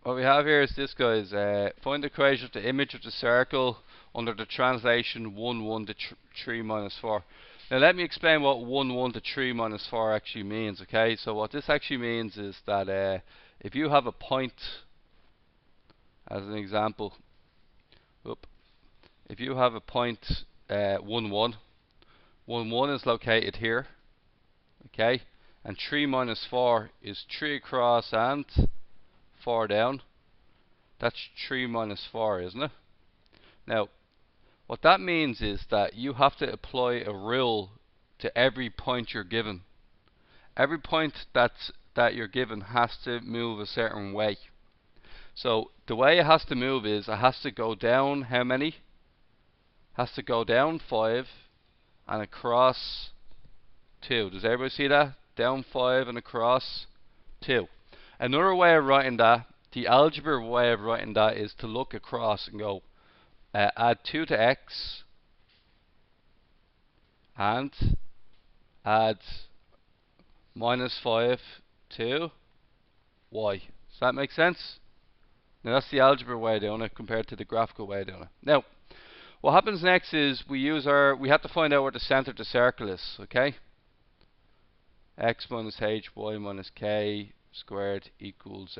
What we have here is this, guys. Find the equation of the image of the circle under the translation 1, 1 to 3 minus 4. Now let me explain what 1, 1 to 3 minus 4 actually means, okay? So what this actually means is that if you have a point, as an example, if you have a point 1, 1, 1, 1 is located here, okay? And 3 minus 4 is 3 across and 4 down. That's 3 minus 4, isn't it? Now, what that means is that you have to apply a rule to every point you're given. Every point that you're given has to move a certain way. So the way it has to move is it has to go down how many? Has to go down 5 and across 2. Does everybody see that? Down 5 and across 2. Another way of writing that, the algebra way of writing that, is to look across and go add 2 to x and add minus 5 to y. Does that make sense? Now that's the algebra way of doing it compared to the graphical way of doing it. Now, what happens next is we have to find out where the center of the circle is, okay? X minus h, y minus k squared equals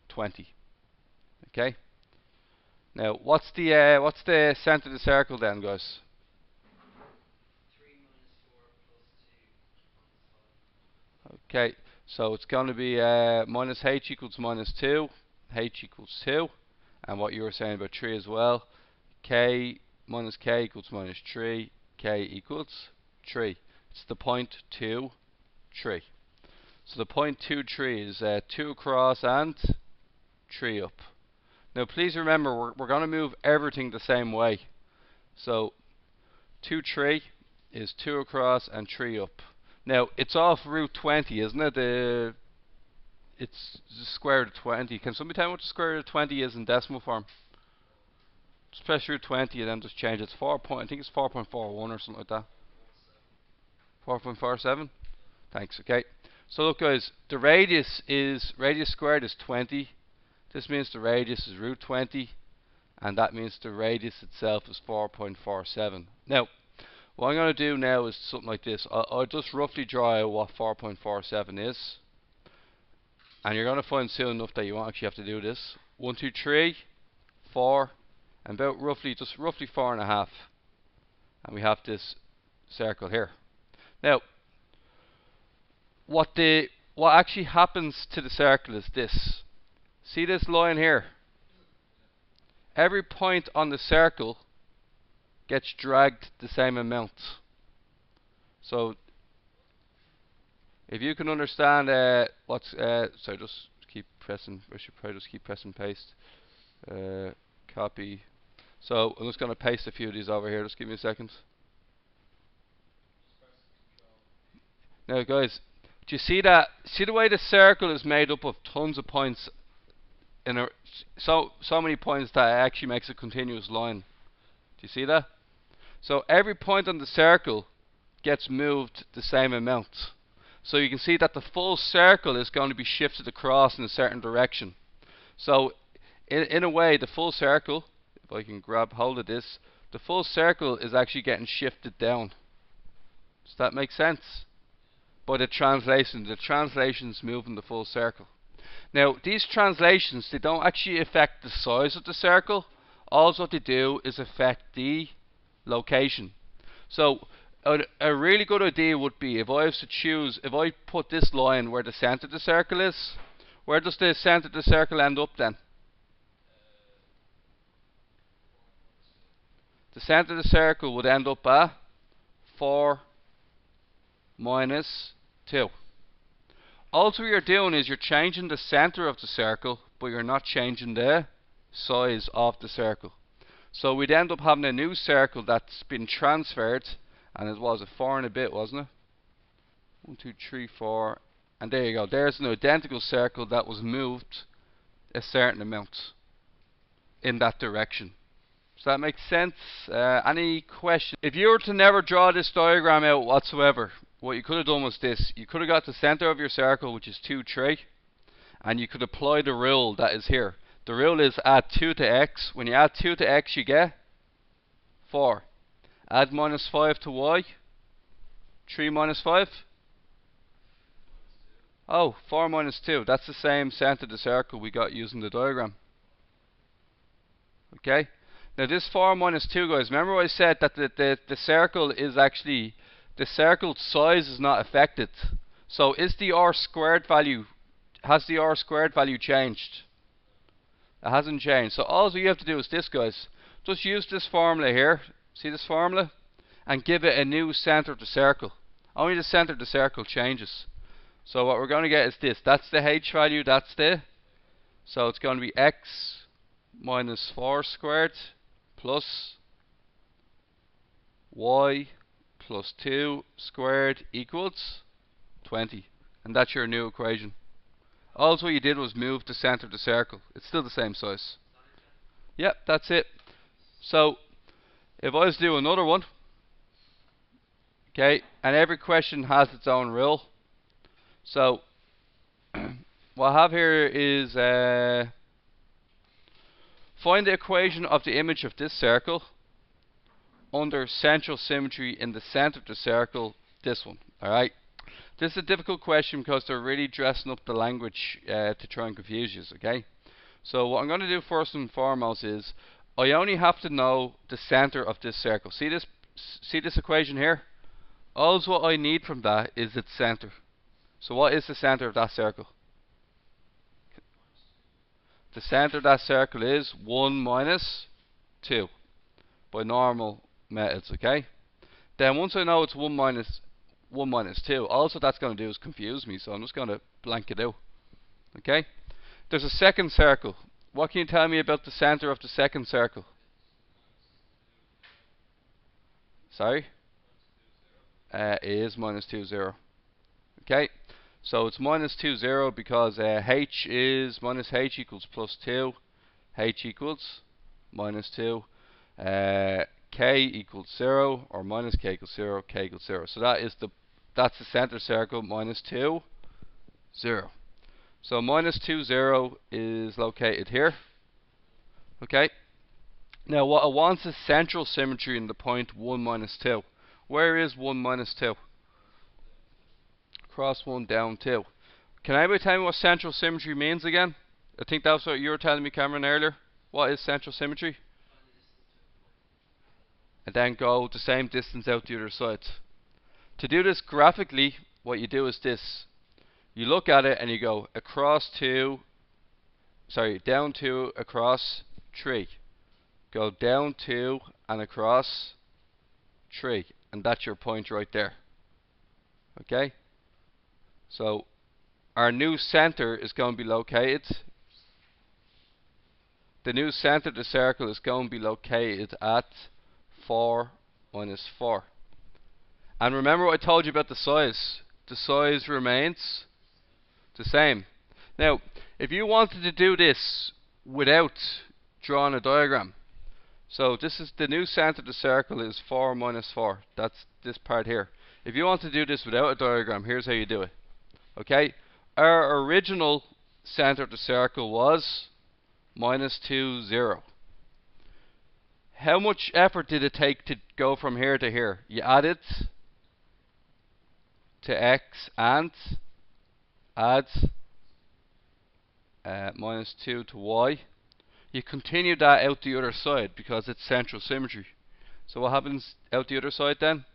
20. Okay? Now, what's the center of the circle then, guys? 3 minus 4 plus 2 minus 5. Okay, so it's going to be minus h equals minus 2, h equals 2, and what you were saying about 3 as well, k minus k equals minus 3, k equals 3. It's the point 2, 3. So the point 2, 3 is 2 across and 3 up. Now please remember, we're going to move everything the same way. So 2, 3 is 2 across and 3 up. Now it's off root 20, isn't it? It's the square root of 20. Can somebody tell me what the square root of 20 is in decimal form? Just press root 20 and then just change it. It's 4 point, I think it's 4.41 or something like that. 4.47? Thanks, okay. So look, guys, the radius squared is 20. This means the radius is root 20, and that means the radius itself is 4.47. Now, what I'm going to do now is something like this. I'll just roughly draw out what 4.47 is, and you're going to find soon enough that you won't actually have to do this. 1, 2, 3, 4, and about roughly 4.5, and we have this circle here. Now, what actually happens to the circle is this. See this line here? Every point on the circle gets dragged the same amount. So if you can understand sorry, just keep pressing. I should probably just keep pressing paste. Copy. So I'm just going to paste a few of these over here. Just give me a second. Now, guys, do you see that? See the way the circle is made up of tons of points in so many points that it actually makes a continuous line. Do you see that? So every point on the circle gets moved the same amount. So you can see that the full circle is going to be shifted across in a certain direction. So in a way, the full circle, if I can grab hold of this, the full circle is actually getting shifted down. Does that make sense? By the translation's moving the full circle. Now, these translations, they don't actually affect the size of the circle. All what they do is affect the location. So, a really good idea would be, if I was to choose, if I put this line where the center of the circle is, where does the center of the circle end up then? The center of the circle would end up at 4 minus 2. All you're doing is you're changing the center of the circle, but you're not changing the size of the circle. So we'd end up having a new circle that's been transferred, and it was a 4 and a bit, wasn't it? 1, 2, 3, 4, and there you go. There's an identical circle that was moved a certain amount in that direction. Does that make sense? Any questions? If you were to never draw this diagram out whatsoever, what you could have done was this. You could have got the center of your circle, which is 2, 3, and you could apply the rule that is here. The rule is add 2 to x. When you add 2 to x, you get 4. Add minus 5 to y. 3 minus 5. Oh, 4 minus 2. That's the same centre of the circle we got using the diagram. Okay? Now this 4 minus 2, guys, remember I said that the circle is actually, the circle's size is not affected. So is the r squared value, has the r squared value changed? It hasn't changed. So all you have to do is this, guys. Just use this formula here. See this formula? And give it a new centre of the circle. Only the centre of the circle changes. So what we're going to get is this. That's the h value, that's the. So it's going to be x minus 4 squared plus y plus 2 squared equals 20. And that's your new equation. All what you did was move the centre of the circle. It's still the same size. Yep, that's it. So if I was to do another one, okay, and every question has its own rule. So what I have here is find the equation of the image of this circle under central symmetry in the centre of the circle, this one. Alright. This is a difficult question because they're really dressing up the language to try and confuse you, okay? So what I'm going to do first and foremost is I only have to know the centre of this circle. See this equation here? All what I need from that is its centre. So what is the centre of that circle? The centre of that circle is 1 minus 2 by normal methods, okay? Then once I know it's 1 minus 2, also that's going to do is confuse me, so I'm just going to blank it out. Okay? There's a second circle. What can you tell me about the centre of the second circle? Sorry? It is minus 2, 0. Okay? So it's minus 2, 0 because h is minus h equals plus 2. H equals minus 2. K equals 0 or minus k equals 0. K equals 0. So that's the centre circle, minus 2, 0. So minus 2, 0 is located here. Okay. Now what I want is central symmetry in the point 1 minus 2. Where is 1 minus 2? Cross 1 down 2. Can anybody tell me what central symmetry means again? I think that's what you were telling me, Cameron, earlier. What is central symmetry? And then go the same distance out the other side. To do this graphically, what you do is this. You look at it and you go down 2, across 3. Go down 2 and across 3. And that's your point right there. Okay? So our new centre is going to be located. The new centre of the circle is going to be located at 4 minus 4. And remember what I told you about the size. The size remains the same. Now, if you wanted to do this without drawing a diagram, so this is the new centre of the circle is 4 minus 4. That's this part here. If you want to do this without a diagram, here's how you do it. Okay? Our original centre of the circle was minus 2, 0. How much effort did it take to go from here to here? You added to x and add minus 2 to y. You continue that out the other side because it's central symmetry. So what happens out the other side then?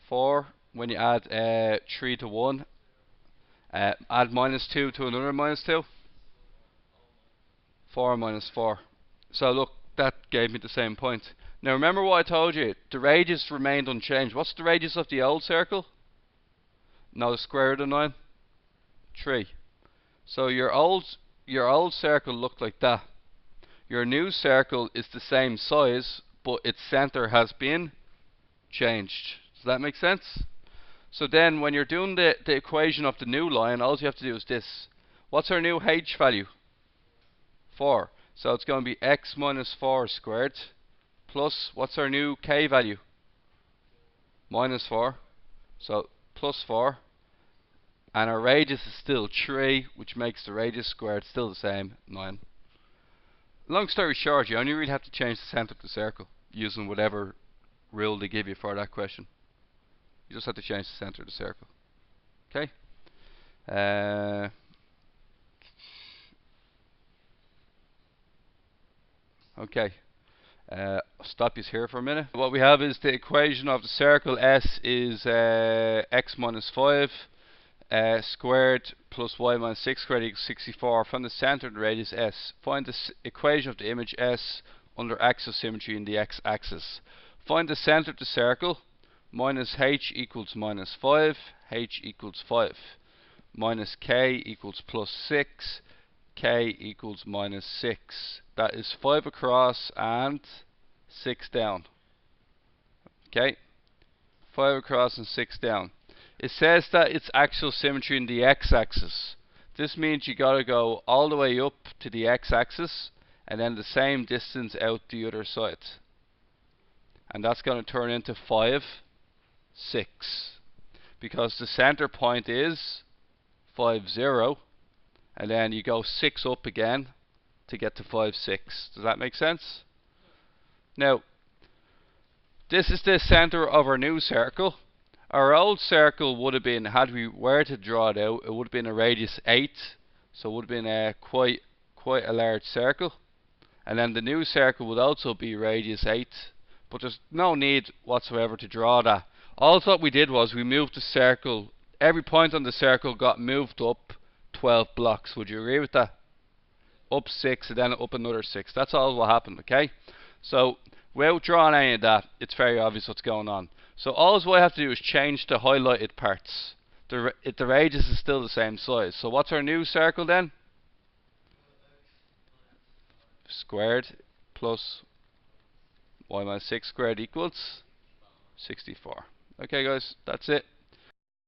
4 when you add 3 to 1. Add minus 2 to another minus 2. 4 minus 4. So look, that gave me the same point. Now remember what I told you. The radius remained unchanged. What's the radius of the old circle? No, the square root of 9. 3. So your old circle looked like that. Your new circle is the same size, but its centre has been changed. Does that make sense? So then when you're doing the equation of the new line, all you have to do is this. What's our new h value? 4. So it's going to be x minus 4 squared plus, what's our new k value? Minus 4. So plus 4. And our radius is still 3, which makes the radius squared still the same, 9. Long story short, you only really have to change the centre of the circle using whatever rule they give you for that question. You just have to change the centre of the circle. Okay? Okay. I'll stop you here for a minute. What we have is the equation of the circle. S is x minus 5 squared plus y minus 6 squared equals 64 from the centre of the radius S. Find the equation of the image S under axial symmetry in the x-axis. Find the centre of the circle. Minus h equals minus 5, h equals 5. Minus k equals plus 6, k equals minus 6. That is 5 across and 6 down. Okay? 5 across and 6 down. It says that it's axial symmetry in the x-axis. This means you gotta go all the way up to the x-axis and then the same distance out the other side. And that's gonna turn into 5, 6. Because the center point is 5, 0. And then you go 6 up again to get to 5, 6. Does that make sense? Now, this is the center of our new circle. Our old circle would have been, had we were to draw it out, it would have been a radius 8. So it would have been quite a large circle. And then the new circle would also be radius 8. But there's no need whatsoever to draw that. All that we did was we moved the circle. Every point on the circle got moved up 12 blocks. Would you agree with that? Up 6 and then up another 6. That's all what happened, okay? So without drawing any of that, it's very obvious what's going on. So all I have to do is change the highlighted parts. The radius is still the same size. So what's our new circle then? Squared plus y minus 6 squared equals 64. Okay guys, that's it.